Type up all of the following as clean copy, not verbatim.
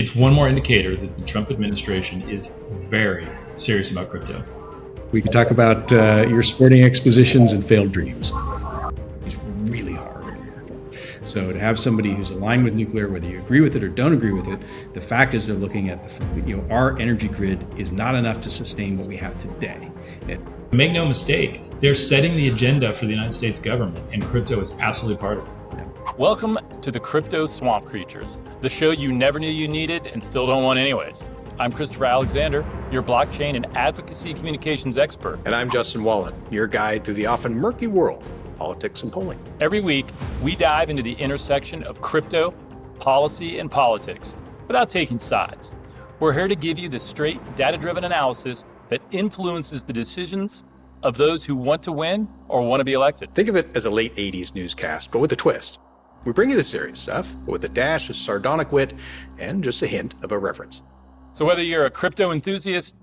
It's one more indicator that the Trump administration is very serious about crypto. We could talk about your sporting expositions and failed dreams. It's really hard in America. So to have somebody who's aligned with nuclear, whether you agree with it or don't agree with it, the fact is they're looking at our energy grid is not enough to sustain what we have today. Make no mistake, they're setting the agenda for the United States government, and crypto is absolutely part of it. Welcome to the Crypto Swamp Creatures, the show you never knew you needed and still don't want anyways. I'm Christopher Alexander, your blockchain and advocacy communications expert. And I'm Justin Wallin, your guide through the often murky world of politics and polling. Every week, we dive into the intersection of crypto, policy, and politics without taking sides. We're here to give you the straight, data-driven analysis that influences the decisions of those who want to win or want to be elected. Think of it as a late 80s newscast, but with a twist. We bring you the serious stuff, but with a dash of sardonic wit and just a hint of irreverence. So whether you're a crypto enthusiast,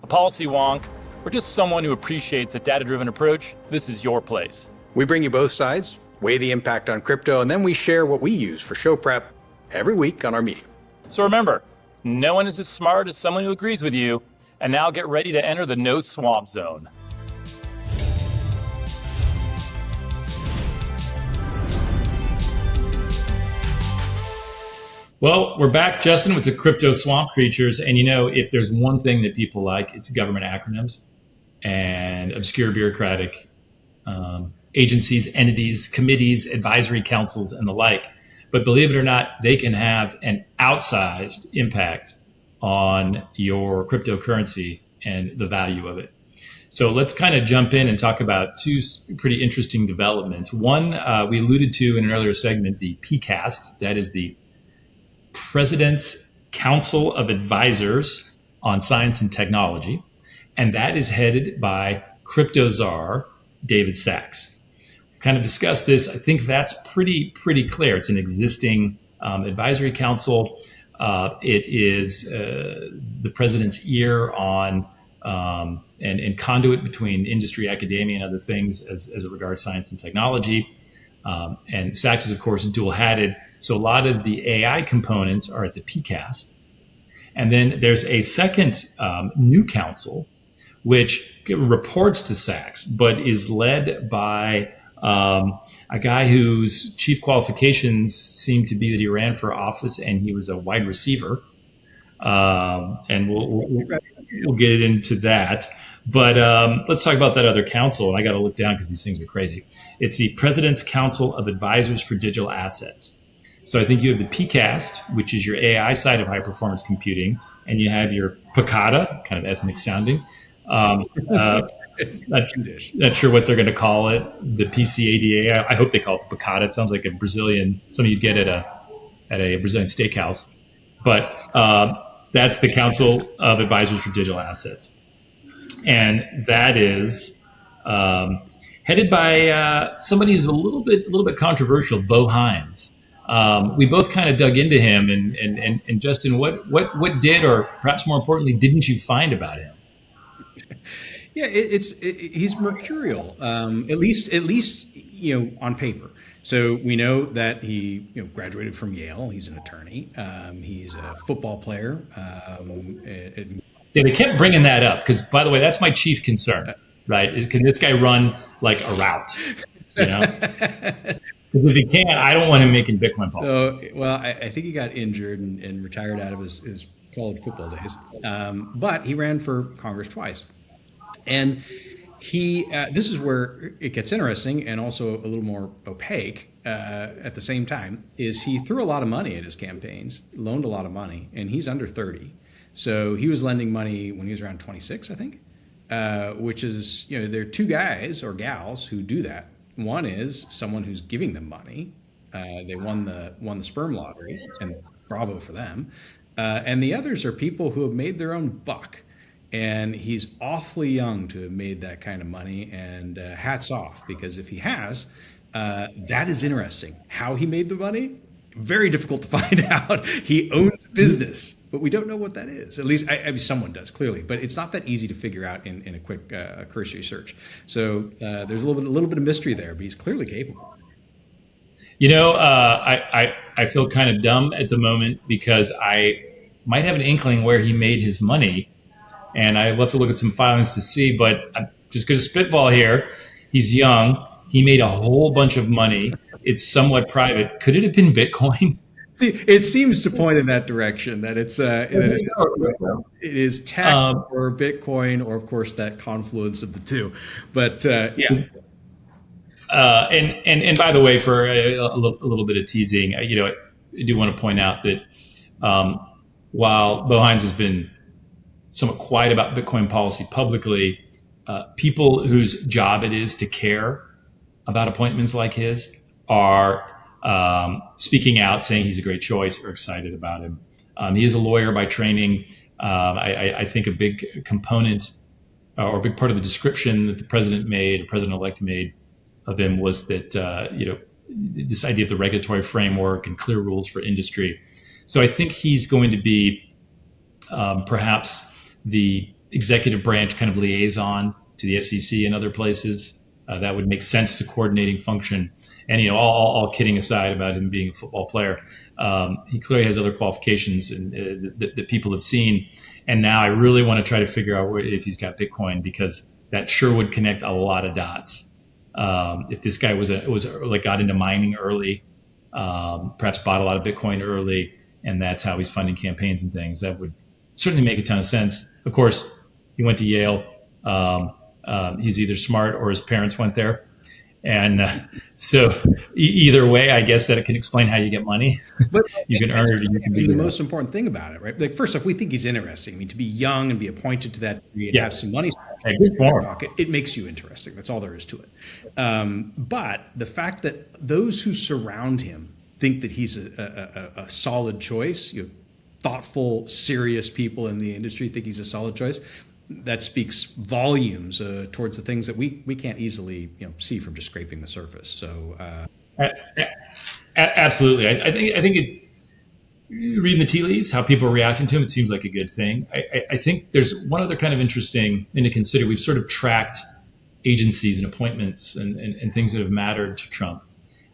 a policy wonk, or just someone who appreciates a data-driven approach, this is your place. We bring you both sides, weigh the impact on crypto, and then we share what we use for show prep every week on our medium. So remember, no one is as smart as someone who agrees with you. And now get ready to enter the no swamp zone. Well, we're back, Justin, with the Crypto Swamp Creatures. And if there's one thing that people like, it's government acronyms and obscure bureaucratic agencies, entities, committees, advisory councils, and the like. But believe it or not, they can have an outsized impact on your cryptocurrency and the value of it. So let's kind of jump in and talk about two pretty interesting developments. One, we alluded to in an earlier segment, the PCAST, that is the President's Council of Advisors on Science and Technology, and that is headed by crypto czar David Sachs. We've kind of discussed this. I think that's pretty clear. It's an existing advisory council. It is the president's ear on and conduit between industry, academia, and other things as it regards science and technology. And Sachs is, of course, dual-hatted. So a lot of the AI components are at the PCAST. And then there's a second new council, which reports to Sachs, but is led by a guy whose chief qualifications seem to be that he ran for office and he was a wide receiver. And we'll get into that. But let's talk about that other council. And I got to look down because these things are crazy. It's the President's Council of Advisors for Digital Assets. So I think you have the PCAST, which is your AI side of high performance computing, and you have your PCADA, kind of ethnic sounding. It's not sure what they're going to call it. The PCADA. I hope they call it PCADA. It sounds like a Brazilian, something you'd get at a Brazilian steakhouse. But that's the Council of Advisors for Digital Assets, and that is headed by somebody who's a little bit controversial, Bo Heinz. We both kind of dug into him, and Justin, what did, or perhaps more importantly, didn't you find about him? Yeah, he's mercurial, at least on paper. So we know that he graduated from Yale. He's an attorney. He's a football player. Yeah, they kept bringing that up because, by the way, that's my chief concern. Right? Can this guy run like a route? Because if he can't, I don't want him making Bitcoin policy. Well, I think he got injured and retired out of his college football days. But he ran for Congress twice. And this is where it gets interesting and also a little more opaque at the same time, is he threw a lot of money at his campaigns, loaned a lot of money, and he's under 30. So he was lending money when he was around 26, I think, which is, there are two guys or gals who do that. One is someone who's giving them money. They won the sperm lottery, and bravo for them. And the others are people who have made their own buck. And he's awfully young to have made that kind of money, and hats off, because if he has, that is interesting. How he made the money, very difficult to find out. He owns business, but we don't know what that is. At least I mean, someone does, clearly, but it's not that easy to figure out in a quick cursory search. So there's a little bit of mystery there, but he's clearly capable. I feel kind of dumb at the moment because I might have an inkling where he made his money. And I'd love to look at some filings to see, but I'm just going to spitball here. He's young. He made a whole bunch of money. It's somewhat private. Could it have been Bitcoin? See, it seems to point in that direction, that it is tech or Bitcoin, or of course that confluence of the two. But and by the way, for a little bit of teasing, I do want to point out that while Bo Heinz has been somewhat quiet about Bitcoin policy publicly, people whose job it is to care about appointments like his are speaking out, saying he's a great choice or excited about him. He is a lawyer by training. I think a big component or a big part of the description that the president-elect made of him was that, this idea of the regulatory framework and clear rules for industry. So I think he's going to be perhaps the executive branch kind of liaison to the SEC and other places. That would make sense as a coordinating function. And, all kidding aside about him being a football player, he clearly has other qualifications that people have seen. And now I really want to try to figure out if he's got Bitcoin, because that sure would connect a lot of dots. If this guy got into mining early, perhaps bought a lot of Bitcoin early, and that's how he's funding campaigns and things, that would certainly make a ton of sense. Of course, he went to Yale. He's either smart or his parents went there. And so either way, I guess that it can explain how you get money. But you can earn it. You can be the most important thing about it, right? Like, first off, we think he's interesting. I mean, to be young and be appointed to that degree and have some money in your pocket, it makes you interesting. That's all there is to it. But the fact that those who surround him think that he's a solid choice, thoughtful, serious people in the industry think he's a solid choice, that speaks volumes towards the things that we can't easily see from just scraping the surface. So absolutely, I think reading the tea leaves, how people are reacting to him, it seems like a good thing. I think there's one other kind of interesting thing to consider. We've sort of tracked agencies and appointments and things that have mattered to Trump,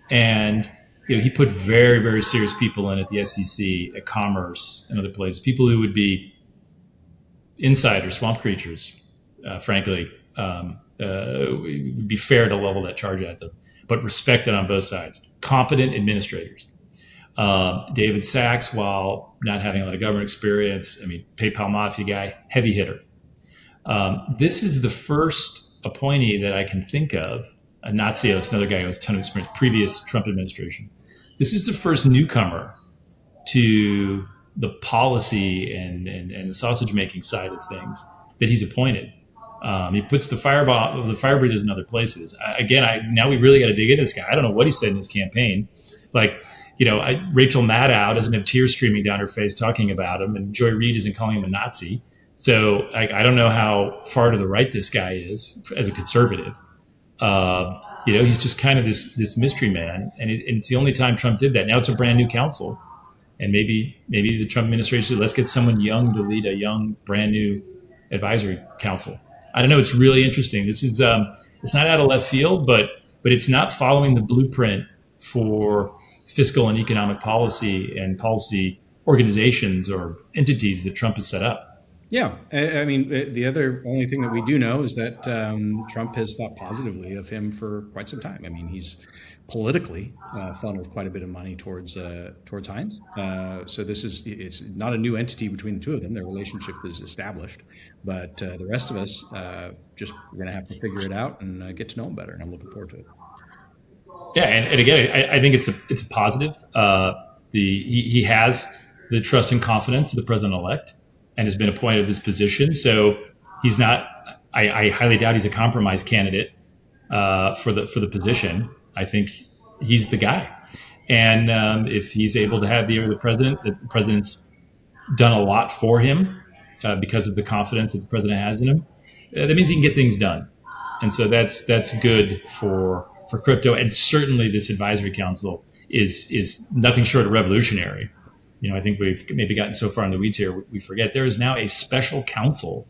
and he put very, very serious people in at the SEC, at Commerce, and other places, people who would be insiders, swamp creatures, frankly. It would be fair to level that charge at them, but respected on both sides. Competent administrators. David Sachs, while not having a lot of government experience, PayPal Mafia guy, heavy hitter. This is the first appointee that I can think of, Natsios, another guy who has a ton of experience, previous Trump administration. This is the first newcomer to the policy and the sausage making side of things that he's appointed. He puts the fire breathers in other places. Now we really got to dig into this guy. I don't know what he said in his campaign. Rachel Maddow doesn't have tears streaming down her face talking about him, and Joy Reid isn't calling him a Nazi. So I don't know how far to the right this guy is as a conservative. He's just kind of this mystery man, and it's the only time Trump did that. Now it's a brand new council. And maybe the Trump administration, let's get someone young to lead a young, brand new advisory council. I don't know. It's really interesting. This is it's not out of left field, but it's not following the blueprint for fiscal and economic policy and policy organizations or entities that Trump has set up. Yeah, the only thing that we do know is that Trump has thought positively of him for quite some time. He's politically funneled quite a bit of money towards Heinz. So it's not a new entity between the two of them. Their relationship is established, but the rest of us we're going to have to figure it out and get to know him better. And I'm looking forward to it. Yeah, and again, I think it's a positive. He has the trust and confidence of the president-elect, and has been appointed to this position. So he's not. I highly doubt he's a compromise candidate for the position. I think he's the guy, and if he's able to have the president's done a lot for him because of the confidence that the president has in him. That means he can get things done, and so that's good for crypto. And certainly, this advisory council is nothing short of revolutionary. I think we've maybe gotten so far in the weeds here, we forget there is now a special counsel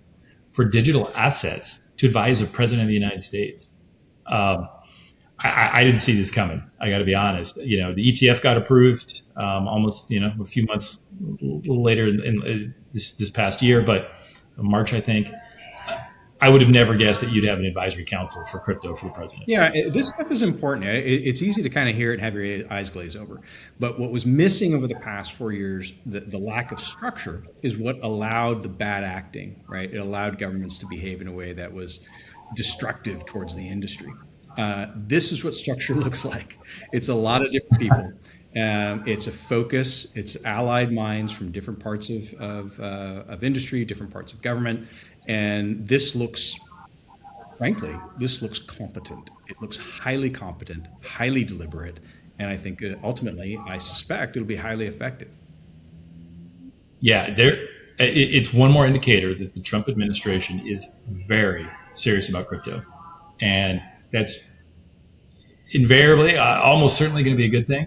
for digital assets to advise the president of the United States. I didn't see this coming. I got to be honest. The ETF got approved almost, a few months a little later in this past year, but March, I think. I would have never guessed that you'd have an advisory council for crypto for the president. Yeah, this stuff is important. It's easy to kind of hear it and have your eyes glaze over. But what was missing over the past 4 years, the lack of structure, is what allowed the bad acting, right? It allowed governments to behave in a way that was destructive towards the industry. This is what structure looks like. It's a lot of different people. It's a focus. It's allied minds from different parts of industry, different parts of government. And this looks, frankly, competent. It looks highly competent, highly deliberate. And I think ultimately, I suspect it'll be highly effective. Yeah, it's one more indicator that the Trump administration is very serious about crypto. And that's invariably, almost certainly going to be a good thing.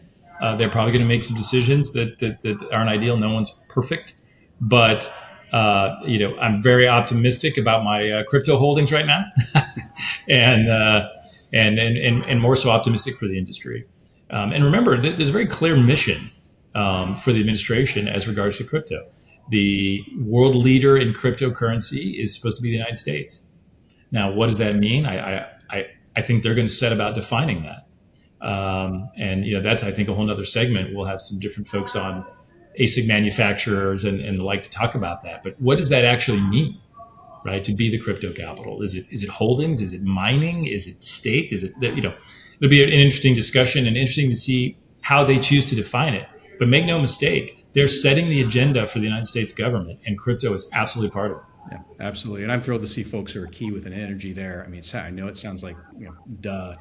They're probably going to make some decisions that aren't ideal. No one's perfect. But I'm very optimistic about my crypto holdings right now, and more so optimistic for the industry. And remember, there's a very clear mission for the administration as regards to crypto. The world leader in cryptocurrency is supposed to be the United States. Now, what does that mean? I think they're going to set about defining that. That's, I think, a whole nother segment. We'll have some different folks on ASIC manufacturers and the like to talk about that. But what does that actually mean, right? To be the crypto capital? Is it holdings? Is it mining? Is it staked? Is it, it'll be an interesting discussion and interesting to see how they choose to define it. But make no mistake, they're setting the agenda for the United States government, and crypto is absolutely part of it. Yeah, absolutely. And I'm thrilled to see folks who are key with an energy there. I mean, I know it sounds like,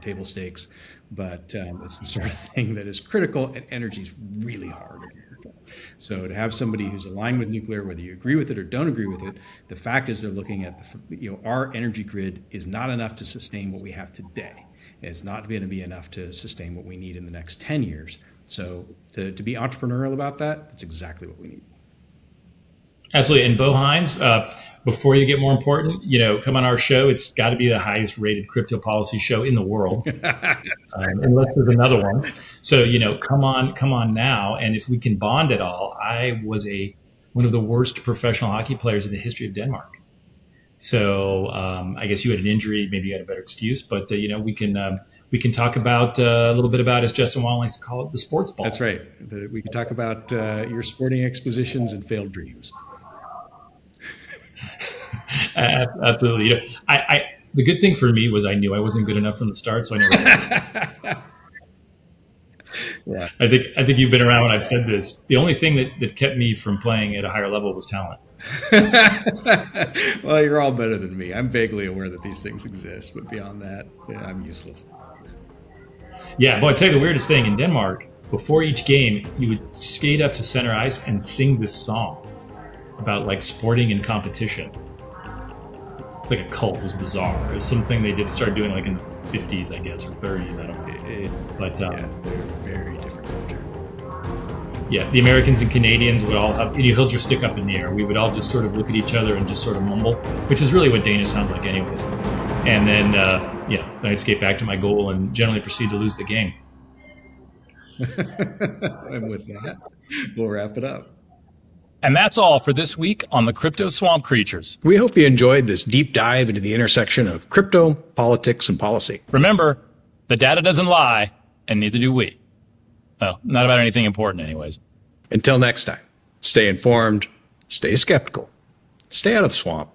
table stakes, but it's the sort of thing that is critical, and energy is really hard in America. So to have somebody who's aligned with nuclear, whether you agree with it or don't agree with it, the fact is they're looking at our energy grid is not enough to sustain what we have today. It's not going to be enough to sustain what we need in the next 10 years. So to be entrepreneurial about that, that's exactly what we need. Absolutely. And Bo Heinz, before you get more important, come on our show. It's got to be the highest rated crypto policy show in the world, unless there's another one. So, come on now. And if we can bond at all, I was one of the worst professional hockey players in the history of Denmark. So I guess you had an injury, maybe you had a better excuse, but we can talk about a little bit about, as Justin Wallin likes to call it, the sports ball. That's right. We can talk about your sporting expositions and failed dreams. Absolutely. The good thing for me was I knew I wasn't good enough from the start, so I never. Yeah. I think you've been around when I've said this. The only thing that kept me from playing at a higher level was talent. Well, you're all better than me. I'm vaguely aware that these things exist, but beyond that, I'm useless. Yeah, but I'd tell you the weirdest thing in Denmark, before each game, you would skate up to center ice and sing this song about sporting and competition. It's like a cult. It was bizarre. It was something they started doing in the 50s, I guess, or 30s. I don't know. They're very different culture. Yeah, the Americans and Canadians would all have, you held your stick up in the air. We would all just sort of look at each other and just sort of mumble, which is really what Danish sounds like anyways. And then, then I'd skate back to my goal and generally proceed to lose the game. And with that, we'll wrap it up. And that's all for this week on the Crypto Swamp Creatures. We hope you enjoyed this deep dive into the intersection of crypto, politics, and policy. Remember, the data doesn't lie, and neither do we. Well, not about anything important anyways. Until next time, stay informed, stay skeptical, stay out of the swamp.